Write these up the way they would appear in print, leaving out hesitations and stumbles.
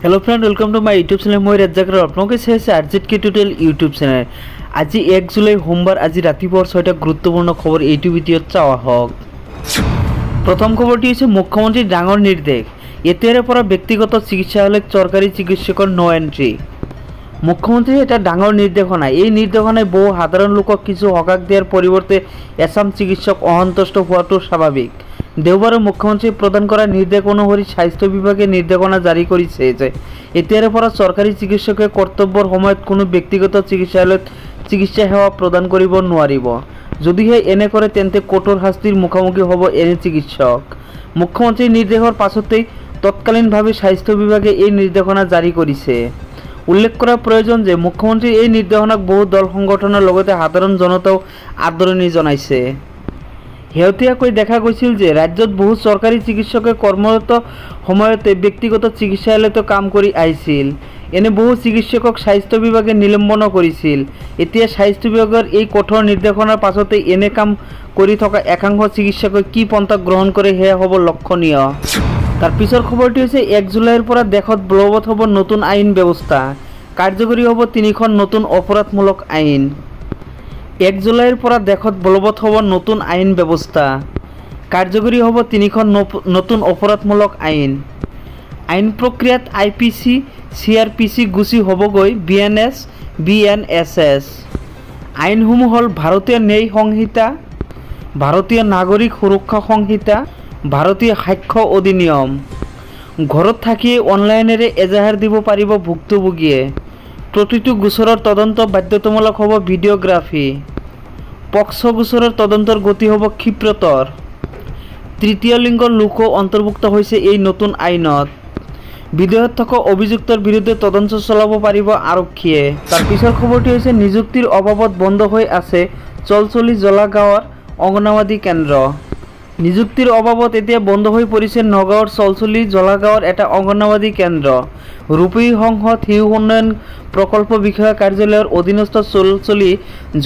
Hello friend, welcome to my YouTube channel. मैं राजाकर आपलोक चाइছে आरजेडके टिউটোরিয়াল यूट्यूब चैनल। आज 1 जुलाई সোমবার आज रातिपुर 6টা গুরুত্বপূর্ণ খবর এইটু ভিডিওত চাওয়া হোক। প্রথম খবরটি হচ্ছে মুখ্যমন্ত্রীর ডাঙর নির্দেশ, এতিয়াৰে পৰা ব্যক্তিগত চিকিৎসালয়ত চৰকাৰী চিকিৎসকৰ নো এন্ট্ৰি। মুখ্যমন্ত্রীর এটা ডাঙর নির্দেশনা। এই নির্দেশনায় বহু সাধারণ লোকক কিছু হকাক দিয়ার পরিবর্তে এসাম চিকিৎসক অসন্তুষ্ট হওয়াটো স্বাভাবিক। দেওবারে মুখ্যমন্ত্রী প্রদান করা নির্দেশ অনুসরি স্বাস্থ্য বিভাগে নির্দেশনা জারি করেছে যে এতিয়াৰে পৰা চৰকাৰী চিকিৎসকে কৰ্তব্যৰ সময়ত কোনো ব্যক্তিগত চিকিৎসালয়ত চিকিৎসা সেৱা প্ৰদান কৰিব নোৱাৰিব। যদিহে এনে কৰে তেন্তে কঠোৰ শাস্তিৰ মুখামুখি হ'ব এনে চিকিৎসক। মুখ্যমন্ত্ৰীৰ নিৰ্দেশৰ পাছতেই তৎকালীনভাৱে স্বাস্থ্য বিভাগে এই নিৰ্দেশনা জাৰি কৰিছে। উল্লেখ কৰা প্ৰয়োজন যে মুখ্যমন্ত্ৰীৰ এই নিৰ্দেশনাক বহু দল সংগঠনেৰ লগতে সাধাৰণ জনতাও আদৰণি জনাইছে। শেহতীয়াকৈ দেখা গৈছিল যে ৰাজ্যত বহু চৰকাৰী চিকিৎসকে কৰ্মৰত সময়তে ব্যক্তিগত চিকিৎসালয়ত কাম কৰি আহিছিল। এনে বহু চিকিৎসকক স্বাস্থ্য বিভাগে নিলম্বন কৰিছিল। এতিয়া স্বাস্থ্য বিভাগৰ এই কঠোৰ নিৰ্দেশনাৰ পাছতে এনে কাম কৰি থকা একাংশ চিকিৎসকে কি পন্থা গ্ৰহণ কৰে সেয়া হ'ব লক্ষণীয়। তাৰ পিছৰ খবৰটি হচ্ছে 1 জুলাইৰ পৰা দেশত বলবৎ হ'ব নতুন আইন ব্যৱস্থা, কাৰ্যকৰী হ'ব 3খন নতুন অপৰাধমূলক আইন। 1 জুলাইৰ পৰা দেশত বলবৎ হ'ব নতুন আইন ব্যৱস্থা, কাৰ্যকৰী হ'ব 3খন নতুন অপৰাধমূলক আইন। আইন প্ৰক্ৰিয়াত IPC CRPC গুচি হ'বগৈ BNSS। আইনসমূহ হ'ল ভাৰতীয় ন্যায় সংহিতা, ভাৰতীয় নাগৰিক সুৰক্ষা সংহিতা, ভাৰতীয় সাক্ষ্য অধিনিয়ম। ঘৰত থাকিয়ে অনলাইনেৰে এজাহাৰ দিব পাৰিব ভুক্তভোগীয়ে। প্ৰতিটো গোচৰৰ তদন্ত বাধ্যতামূলক হ'ব ভিডিঅ'গ্ৰাফি। পক্সো গোচৰৰ তদন্তৰ গতি হ'ব ক্ষীপ্ৰতৰ। তৃতীয় লিংগৰ লোকো অন্তৰ্ভুক্ত হৈছে এই নতুন আইনত। বিদেশত থকা অভিযুক্তৰ বিৰুদ্ধে তদন্ত চলাব পাৰিব আৰক্ষীয়ে। তাৰ পিছৰ খবৰটি হৈছে নিযুক্তিৰ অভাৱত বন্ধ হৈ আছে চলচলি জলাগাঁৱৰ অংগনবাদী কেন্দ্ৰ। নিযুক্তিৰ অভাৱত এতিয়া বন্ধ হৈ পৰিছে নগাঁৱৰ চলচলি জলাগাঁৱৰ এটা অংগনবাদী কেন্দ্ৰ। ৰূপী সংসদ শিশু উন্নয়ন প্ৰকল্প বিষয়া কাৰ্যালয়ৰ অধীনস্থ চলচলি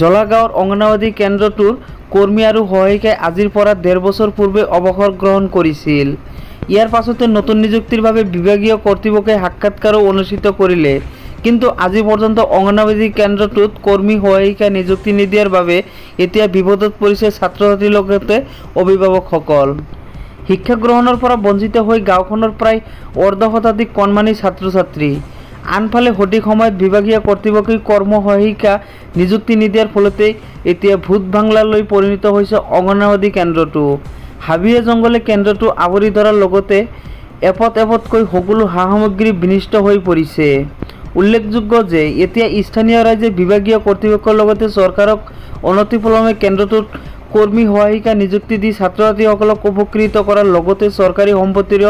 জলাগাঁৱৰ অংগনবাদী কেন্দ্ৰটোৰ কৰ্মী আৰু সহায়িকাই আজিৰ পৰা 1.5 বছৰ পূৰ্বে অৱসৰ গ্ৰহণ কৰিছিল। ইয়াৰ পাছতে নতুন নিযুক্তিৰ বাবে বিভাগীয় কৰ্তৃপক্ষই সাক্ষাৎকাৰো অনুষ্ঠিত কৰিলে, কিন্তু আজি পৰ্যন্ত অংগনবাদী কেন্দ্ৰটোত কৰ্মী সহায়িকা নিযুক্তি নিদিয়াৰ বাবে এতিয়া বিপদত পৰিছে ছাত্ৰ ছাত্ৰীৰ লগতে অভিভাৱকসকল। শিক্ষা গ্ৰহণৰ পৰা বঞ্চিত হৈ গাঁওখনৰ প্ৰায় অৰ্ধশতাধিক কণমানি ছাত্ৰ ছাত্ৰী। আনফালে সঠিক সময়ত বিভাগীয় কৰ্তৃপক্ষই কৰ্ম সহায়িকা নিযুক্তি নিদিয়াৰ ফলতে এতিয়া ভূত বাংলালৈ পৰিণত হৈছে অংগনবাদী কেন্দ্ৰটো। হাবিয়ে জংঘলে কেন্দ্ৰটো আৱৰি ধৰাৰ লগতে এপদ এপদকৈ সকলো সা সামগ্ৰী বিনষ্ট হৈ পৰিছে। উল্লেখযোগ্য যে এতিয়া স্থানীয় ৰাজ্যে বিভাগীয় কৰ্তৃপক্ষৰ লগতে চৰকাৰক অনতিপলমে কেন্দ্ৰটোত কৰ্মী সহায়িকা নিযুক্তি দি ছাত্ৰ ছাত্ৰীসকলক উপকৃত কৰাৰ লগতে চৰকাৰী সম্পত্তিৰ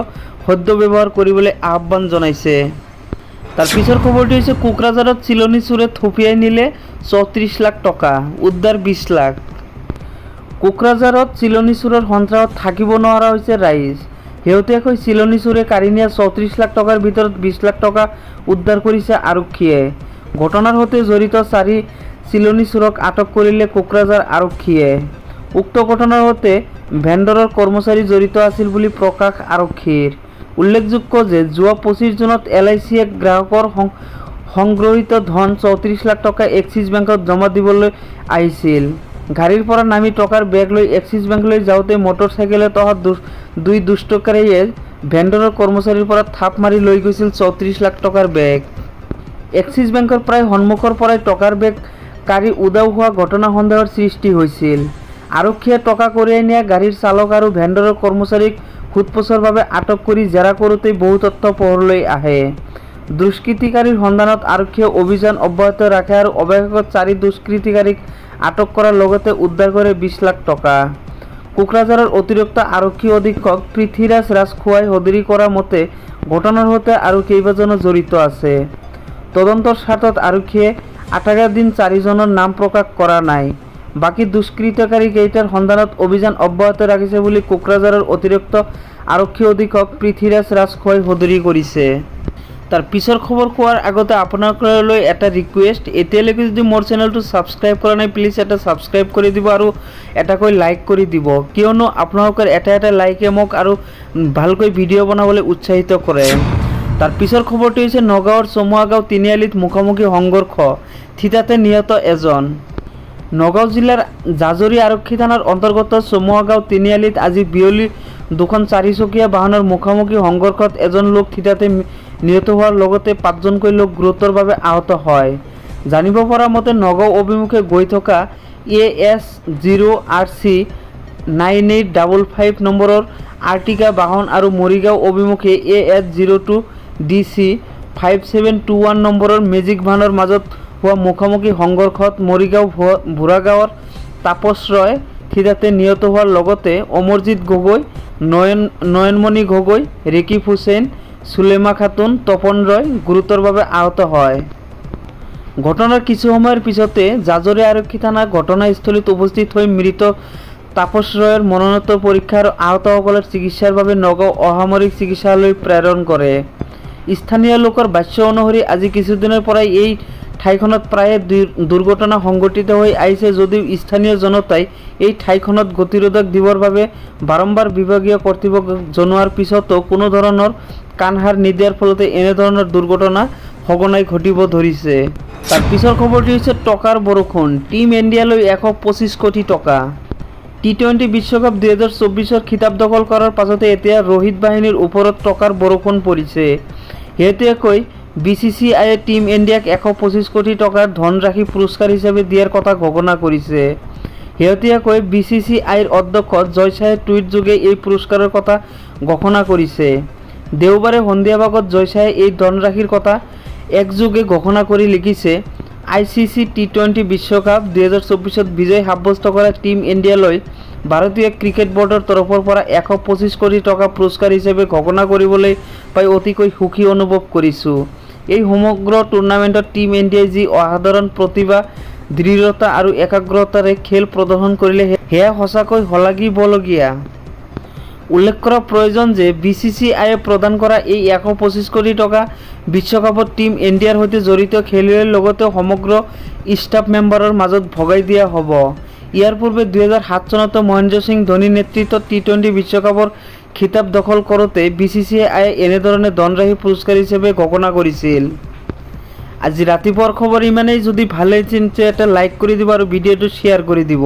সদ্য ব্যৱহাৰ কৰিবলৈ আহ্বান জনাইছে। তাৰ পিছৰ খবৰটি হৈছে কোকৰাঝাৰত চিলনী চোৰে থপিয়াই নিলে 34 লাখ টকা, উদ্ধাৰ 20 লাখ। কোকৰাঝাৰত চিলনী চোৰৰ সন্ত্ৰাসত থাকিব নোৱাৰা হৈছে ৰাইজ। শেহতীয়াকৈ চিলনী চোৰে কাঢ়ি নিয়া 34 লাখ টকাৰ ভিতৰত 20 লাখ টকা উদ্ধাৰ কৰিছে আৰক্ষীয়ে। ঘটনাৰ সৈতে জড়িত 4 চিলনী চোৰক আটক কৰিলে কোকৰাঝাৰ আৰক্ষীয়ে। উক্ত ঘটনাৰ সৈতে ভেণ্ডৰৰ কৰ্মচাৰী জড়িত আছিল বুলি প্ৰকাশ আৰক্ষীৰ। উল্লেখযোগ্য যে যোৱা 25 জুনত LICয়ে গ্ৰাহকৰ সংগ্ৰহিত ধন 34 লাখ টকা এক্সিছ বেংকত জমা দিবলৈ আহিছিল। গাড়ীৰ পৰা নামি টকাৰ বেগ লৈ এক্সিছ বেংকলৈ যাওঁতে মটৰচাইকেলত অহা 2 দুষ্টকাৰীয়ে ভেণ্ডৰৰ কৰ্মচাৰীৰ পৰা থাপ মাৰি লৈ গৈছিল 34 লাখ টকাৰ বেগ। এক্সিছ বেংকৰ প্ৰায় সন্মুখৰ পৰাই টকাৰ বেগ কাঢ়ি উদাও হোৱা ঘটনা সন্দেহৰ সৃষ্টি হৈছিল। আৰক্ষীয়ে টকা কঢ়িয়াই নিয়া গাড়ীৰ চালক আৰু ভেণ্ডৰৰ কৰ্মচাৰীক সোধপোছৰ বাবে আটক কৰি জেৰা কৰোঁতেই বহু তথ্য পোহৰলৈ আহে। দুষ্কৃতিকাৰীৰ সন্ধানত আৰক্ষীয়ে অভিযান অব্যাহত ৰাখে আৰু অৱশেষত 4 দুষ্কৃতিকাৰীক আটক কৰাৰ লগতে উদ্ধাৰ কৰে 20 লাখ টকা। কোকৰাঝাৰৰ অতিৰিক্ত আৰক্ষী অধীক্ষক পৃথ্বীৰাজ ৰাজখোৱাই সদৰি কৰা মতে ঘটনাৰ সৈতে আৰু কেইবাজনো জড়িত আছে। তদন্তৰ স্বাৰ্থত আৰক্ষীয়ে আটাইকেইটা দিন 4 জনৰ নাম প্ৰকাশ কৰা নাই। বাকী দুষ্কৃতকাৰীকেইটাৰ সন্ধানত অভিযান অব্যাহত ৰাখিছে বুলি কোকৰাঝাৰৰ অতিৰিক্ত আৰক্ষী অধীক্ষক পৃথ্বীৰাজ ৰাজখোৱাই সদৰি কৰিছে। তাৰ পিছৰ খবৰ কোৱাৰ আগতে আপোনালোকলৈ এটা ৰিকুৱেষ্ট, এতিয়ালৈকে যদি মোৰ চেনেলটো ছাবস্ক্ৰাইব কৰা নাই প্লিজ এটা ছাবস্ক্ৰাইব কৰি দিব আৰু এটাকৈ লাইক কৰি দিব, কিয়নো আপোনালোকৰ এটা লাইকে মোক আৰু ভালকৈ ভিডিঅ' বনাবলৈ উৎসাহিত কৰে। তাৰ পিছৰ খবৰটি হৈছে নগাঁৱৰ চমুৱাগাঁও তিনিআলিত মুখামুখি সংঘৰ্ষ, থিতাতে নিহত এজন। নগাঁও জিলাৰ জাজৰি আৰক্ষী থানাৰ অন্তৰ্গত চমুৱাগাঁও তিনিআলিত আজি বিয়লি দুখন চাৰিচকীয়া বাহনৰ মুখামুখি সংঘৰ্ষত এজন লোক থিতাতে নিহত হোৱাৰ লগতে 5জনকৈ লোক গুৰুতৰভাৱে আহত হয়। জানিব পৰা মতে নগাঁও অভিমুখে গৈ থকা AS0RC 9855 নম্বৰৰ আৰ্টিকা বাহন আৰু মৰিগাঁও অভিমুখে AS02DC 5721 নম্বৰৰ মেজিক ভানৰ মাজত হোৱা মুখামুখি সংঘৰ্ষত মৰিগাঁও ভুৰাগাঁৱৰ তাপস ৰয় থিতাতে নিহত হোৱাৰ লগতে অমৰজিৎ গগৈ, নয়নমণি গগৈ, ৰেকিব হুছেইন, সুলেমা খাতুন, তপন ৰয় গুৰুতৰভাৱে আহত হয়। ঘটনাৰ কিছু সময়ৰ পিছতে জাজৰি আৰক্ষী থানা ঘটনাস্থলীত উপস্থিত হৈ মৃত তাপস ৰয়ৰ মৰণোত্তৰ পৰীক্ষা আৰু আহতসকলৰ চিকিৎসাৰ বাবে নগাঁও অসামৰিক চিকিৎসালয় প্ৰেৰণ কৰে। স্থানীয় লোকৰ ভাষ্য অনুসৰি আজি কিছুদিনৰ পৰাই এই ঠাইখনত প্ৰায়ে দুৰ্ঘটনা সংঘটিত হৈ আহিছে যদিও স্থানীয় জনতাই এই ঠাইখনত গতিৰোধক দিবৰ বাবে বাৰম্বাৰ বিভাগীয় কৰ্তৃপক্ষক জনোৱাৰ পিছতো কোনো ধৰণৰ কাণসাৰ নিদিয়াৰ ফলতে এনেধৰণৰ দুৰ্ঘটনা সঘনাই ঘটিব ধৰিছে। তাৰ পিছৰ খবৰটি হৈছে টকাৰ বৰষুণ, টিম ইণ্ডিয়ালৈ 125 কোটি টকা। T20 বিশ্বকাপ 2024ৰ খিতাপ দখল কৰাৰ পাছতে এতিয়া ৰোহিত বাহিনীৰ ওপৰত টকাৰ বৰষুণ পৰিছে। শেহতীয়াকৈ BCCIয়ে টিম ইণ্ডিয়াক 125 কোটি টকাৰ ধনৰাশি পুৰস্কাৰ হিচাপে দিয়াৰ কথা ঘোষণা কৰিছে। শেহতীয়াকৈ BCCIৰ অধ্যক্ষ জয় শাহে টুইটযোগে এই পুৰস্কাৰৰ কথা ঘোষণা কৰিছে। দেওবাৰে সন্ধিয়া ভাগত জয় শাহে এই ধনৰাশিৰ কথা একযোগে ঘোষণা কৰি লিখিছে, ICC T20 বিশ্বকাপ 2024ত বিজয় সাব্যস্ত কৰা টিম ইণ্ডিয়ালৈ ভাৰতীয় ক্ৰিকেট বৰ্ডৰ তৰফৰ পৰা 125 কোটি টকা পুৰস্কাৰ হিচাপে ঘোষণা কৰিবলৈ পাই অতিকৈ সুখী অনুভৱ কৰিছোঁ। এই সমগ্ৰ টুৰ্ণামেণ্টত টিম ইণ্ডিয়াই যি অসাধাৰণ প্ৰতিভা, দৃঢ়তা আৰু একাগ্ৰতাৰে খেল প্ৰদৰ্শন কৰিলে সেয়া সঁচাকৈ শলাগিবলগীয়া। উল্লেখ কৰা প্ৰয়োজন যে BCCIয়ে প্ৰদান কৰা এই 125 কোটি টকা বিশ্বকাপত টিম ইণ্ডিয়াৰ সৈতে জড়িত খেলুৱৈৰ লগতে সমগ্ৰ ষ্টাফ মেম্বাৰৰ মাজত ভগাই দিয়া হ'ব। ইয়াৰ পূৰ্বে 2007 চনত মহেন্দ্ৰ সিং ধোনীৰ নেতৃত্বত T20 বিশ্বকাপৰ খিতাপ দখল কৰোঁতে BCCIয়ে এনেধৰণে ধনৰাশি পুৰস্কাৰ হিচাপে ঘোষণা কৰিছিল। আজি ৰাতিপুৱাৰ খবৰ ইমানেই। যদি ভাল লাগিছে এটা লাইক কৰি দিব আৰু ভিডিঅ'টো শ্বেয়াৰ কৰি দিব।